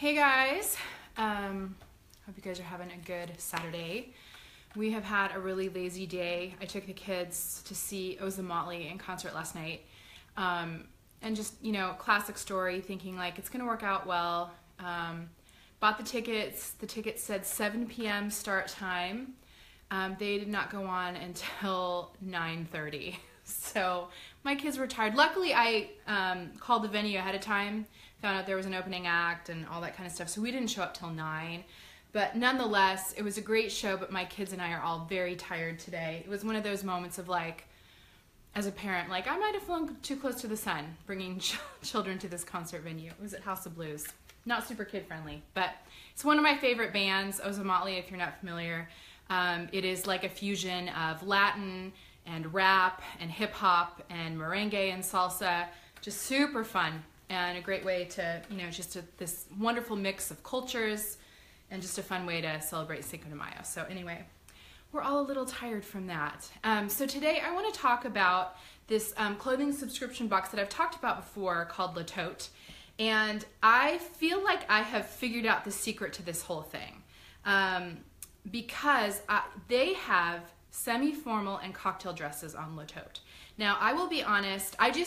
Hey guys, hope you guys are having a good Saturday. We have had a really lazy day. I took the kids to see Motley in concert last night, and just, you know, classic story, thinking like it's gonna work out well. Bought the tickets said 7 p.m. start time. They did not go on until 9:30. So my kids were tired. Luckily, I called the venue ahead of time, found out there was an opening act and all that kind of stuff. So we didn't show up till 9. But nonetheless, it was a great show, but my kids and I are all very tired today. It was one of those moments of like, as a parent, like I might have flown too close to the sun bringing children to this concert venue. It was at House of Blues. Not super kid friendly, but it's one of my favorite bands, Motley, if you're not familiar. It is like a fusion of Latin and rap and hip hop and merengue and salsa. Just super fun and a great way to, you know, this wonderful mix of cultures and just a fun way to celebrate Cinco de Mayo. So anyway, we're all a little tired from that. So today I want to talk about this clothing subscription box that I've talked about before called LeTote. And I feel like I have figured out the secret to this whole thing, because they have semi-formal and cocktail dresses on LeTote. Now, I will be honest, I do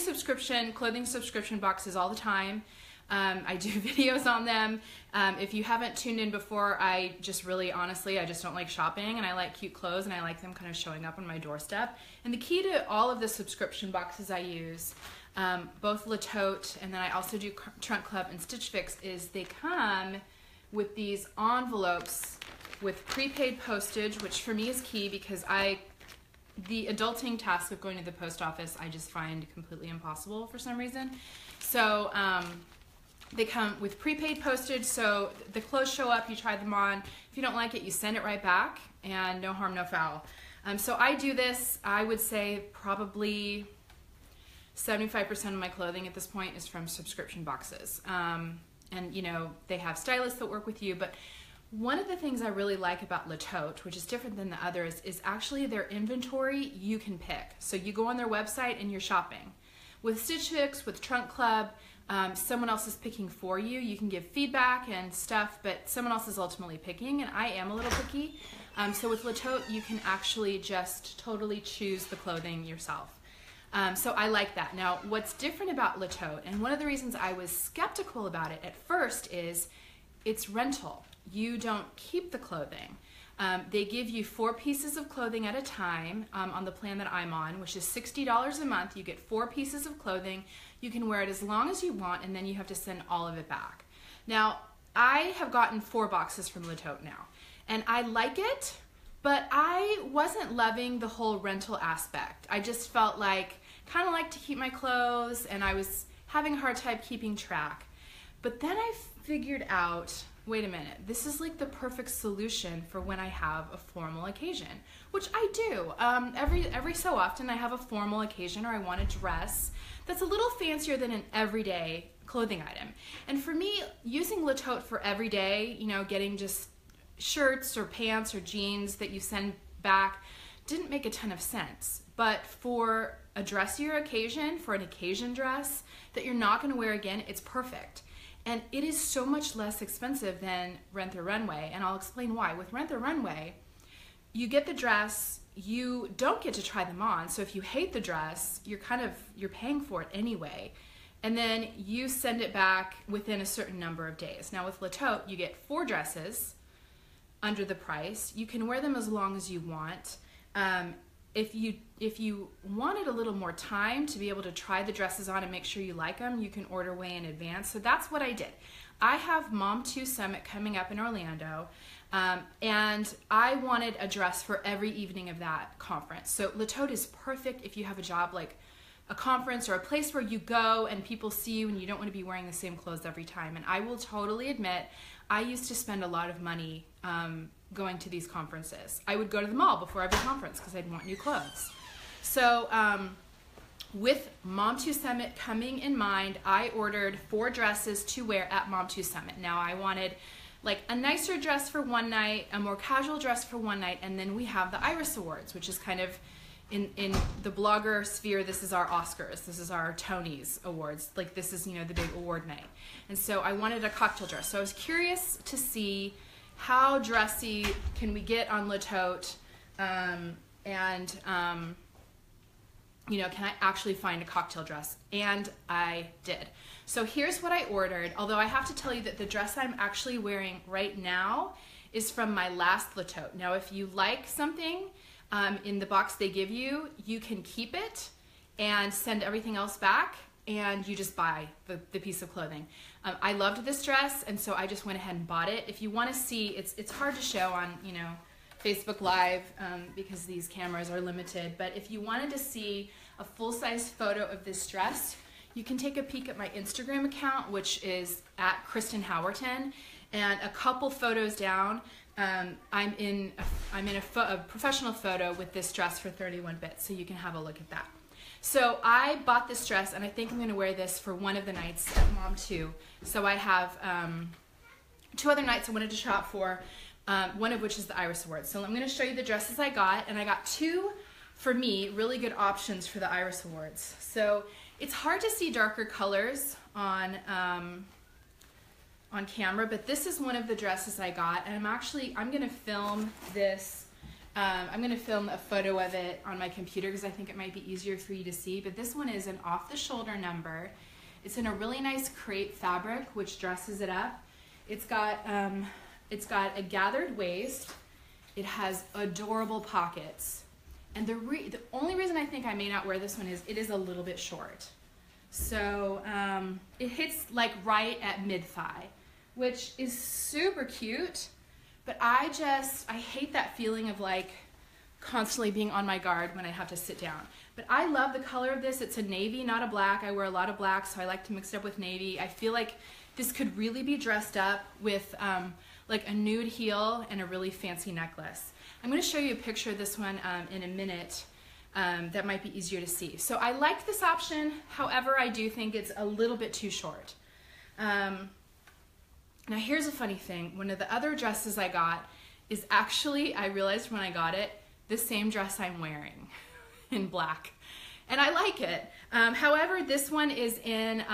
clothing subscription boxes all the time. I do videos on them. If you haven't tuned in before, I just don't like shopping, and I like cute clothes, and I like them kind of showing up on my doorstep. And the key to all of the subscription boxes I use, both LeTote, and then I also do Trunk Club and Stitch Fix, is they come with these envelopes with prepaid postage, which for me is key because the adulting task of going to the post office I just find completely impossible for some reason. So they come with prepaid postage, so the clothes show up, you try them on. If you don't like it, you send it right back, and no harm, no foul. So I do this, I would say probably 75% of my clothing at this point is from subscription boxes. And you know, they have stylists that work with you, but one of the things I really like about LeTote, which is different than the others, is actually their inventory you can pick. So you go on their website and you're shopping. With Stitch Fix, with Trunk Club, someone else is picking for you. You can give feedback and stuff, but someone else is ultimately picking, and I am a little picky. So with LeTote, you can actually just totally choose the clothing yourself. So I like that. Now, what's different about LeTote, and one of the reasons I was skeptical about it at first, is it's rental. You don't keep the clothing. They give you 4 pieces of clothing at a time on the plan that I'm on, which is $60 a month. You get 4 pieces of clothing. You can wear it as long as you want, and then you have to send all of it back. Now, I have gotten 4 boxes from LeTote now, and I like it, but I wasn't loving the whole rental aspect. I just felt like, kind of like to keep my clothes, and I was having a hard time keeping track. But then I figured out, wait a minute, this is like the perfect solution for when I have a formal occasion, which I do. Every so often I have a formal occasion, or I want a dress that's a little fancier than an everyday clothing item. And for me, using LeTote for everyday, you know, getting just shirts or pants or jeans that you send back didn't make a ton of sense. But for a dressier occasion, for an occasion dress that you're not going to wear again, it's perfect. And it is so much less expensive than Rent the Runway, and I'll explain why. With Rent the Runway, you get the dress, you don't get to try them on, so if you hate the dress, you're paying for it anyway, and then you send it back within a certain number of days. Now with LeTote, you get 4 dresses under the price. You can wear them as long as you want. If you wanted a little more time to be able to try the dresses on and make sure you like them, you can order way in advance. So that's what I did. I have Mom 2 Summit coming up in Orlando, and I wanted a dress for every evening of that conference. So LeTote is perfect if you have a job like a conference or a place where you go and people see you and you don't want to be wearing the same clothes every time. And I will totally admit, I used to spend a lot of money going to these conferences. I would go to the mall before every conference because I'd want new clothes. So with Mom 2 Summit coming in mind, I ordered 4 dresses to wear at Mom 2 Summit. Now I wanted like a nicer dress for one night, a more casual dress for one night, and then we have the Iris Awards, which is kind of, in the blogger sphere, this is our Oscars, this is our Tonys awards, like this is, you know, the big award night. And so I wanted a cocktail dress. So I was curious to see how dressy can we get on LeTote, you know, can I actually find a cocktail dress? And I did. So here's what I ordered, although I have to tell you that the dress I'm actually wearing right now is from my last LeTote. Now, if you like something in the box they give you, you can keep it and send everything else back, and you just buy the piece of clothing. I loved this dress, and so I just went ahead and bought it. If you want to see, it's hard to show on, you know, Facebook Live because these cameras are limited, but if you wanted to see a full-size photo of this dress, you can take a peek at my Instagram account, which is at Kristen Howerton, and a couple photos down, I'm in a professional photo with this dress for 31 bits, so you can have a look at that. So I bought this dress, and I think I'm going to wear this for one of the nights at Mom 2. So I have 2 other nights I wanted to shop for, one of which is the Iris Awards. So I'm going to show you the dresses I got, and I got 2, for me, really good options for the Iris Awards. So it's hard to see darker colors on camera, but this is one of the dresses I got, and I'm going to film this. I'm going to film a photo of it on my computer because I think it might be easier for you to see, but this one is an off-the-shoulder number. It's in a really nice crepe fabric, which dresses it up. It's got a gathered waist. It has adorable pockets. And the only reason I think I may not wear this one is it is a little bit short. So it hits like right at mid-thigh, which is super cute, but I hate that feeling of like constantly being on my guard when I have to sit down. But I love the color of this. It's a navy, not a black. I wear a lot of black, so I like to mix it up with navy. I feel like this could really be dressed up with like a nude heel and a really fancy necklace. I'm going to show you a picture of this one in a minute that might be easier to see. So I like this option, however, I do think it's a little bit too short. Now here's a funny thing. One of the other dresses I got is actually, I realized when I got it, the same dress I'm wearing in black. And I like it. However, this one is in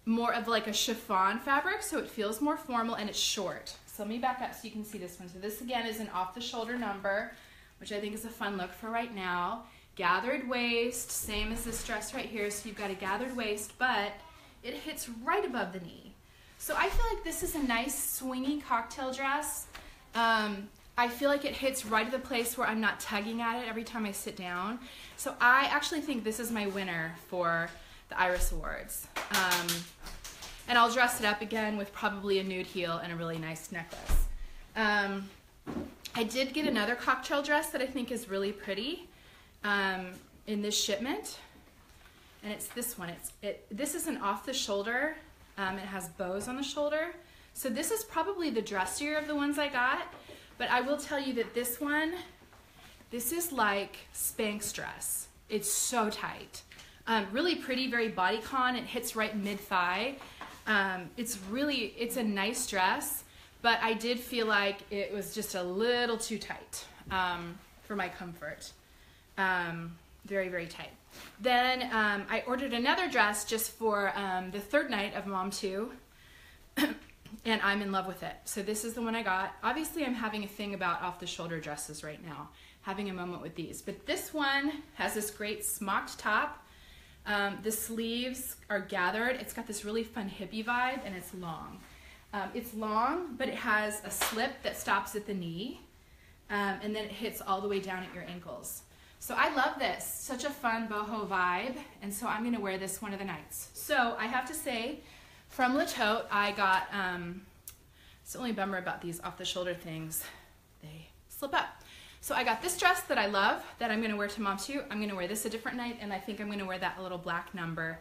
more of like a chiffon fabric, so it feels more formal and it's short. So let me back up so you can see this one. So this again is an off-the-shoulder number, which I think is a fun look for right now. Gathered waist, same as this dress right here. So you've got a gathered waist, but it hits right above the knee. So I feel like this is a nice swingy cocktail dress. I feel like it hits right at the place where I'm not tugging at it every time I sit down. So I actually think this is my winner for the Iris Awards. And I'll dress it up again with probably a nude heel and a really nice necklace. I did get another cocktail dress that I think is really pretty in this shipment, and it's this one. This is an off-the-shoulder. It has bows on the shoulder. So this is probably the dressier of the ones I got, but I will tell you that this one, this is like Spanx dress. It's so tight. Really pretty, very bodycon. It hits right mid-thigh. It's a nice dress, but I did feel like it was just a little too tight for my comfort. Very, very tight. Then I ordered another dress just for the third night of Mom 2, and I'm in love with it. So this is the one I got. Obviously, I'm having a thing about off-the-shoulder dresses right now, having a moment with these. But this one has this great smocked top. The sleeves are gathered. It's got this really fun hippie vibe, and it's long. It's long, but it has a slip that stops at the knee, and then it hits all the way down at your ankles. So I love this. Such a fun boho vibe, and so I'm going to wear this one of the nights. So I have to say, from LeTote, I got, it's the only bummer about these off-the-shoulder things, they slip up. So I got this dress that I love, that I'm going to wear to Mom 2. I'm going to wear this a different night, and I think I'm going to wear that little black number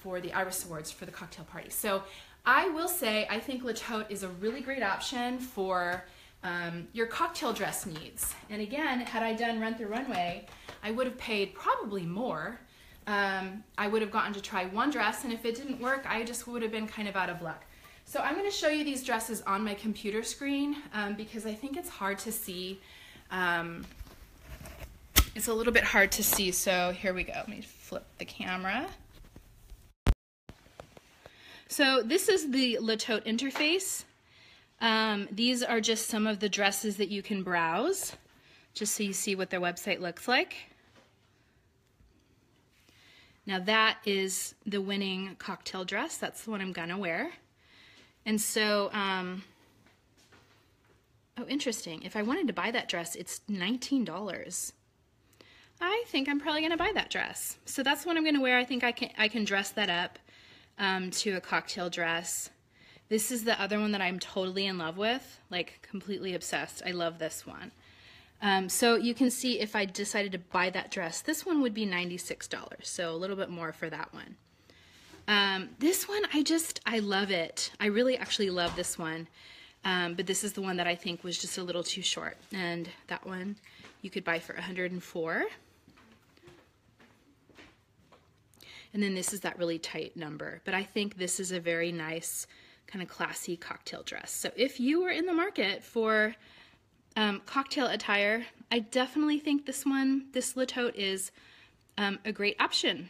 for the Iris Awards for the cocktail party. So I will say I think LeTote is a really great option for your cocktail dress needs. And again, had I done Rent the Runway, I would have paid probably more. I would have gotten to try one dress, and if it didn't work, I just would have been kind of out of luck. So I'm going to show you these dresses on my computer screen because I think it's hard to see It's a little bit hard to see, so here we go. Let me flip the camera. So this is the LeTote interface. These are just some of the dresses that you can browse, just so you see what their website looks like. Now that is the winning cocktail dress. That's the one I'm gonna wear. And so, oh, interesting. If I wanted to buy that dress, it's $19. I think I'm probably gonna buy that dress. So that's what I'm gonna wear. I think I can dress that up to a cocktail dress. This is the other one that I'm totally in love with, like completely obsessed. I love this one. So you can see if I decided to buy that dress, this one would be $96, so a little bit more for that one. This one, I love it. I really actually love this one, but this is the one that I think was just a little too short, and that one you could buy for $104. And then this is that really tight number, but I think this is a very nice kind of classy cocktail dress. So if you were in the market for cocktail attire, I definitely think this LeTote is a great option.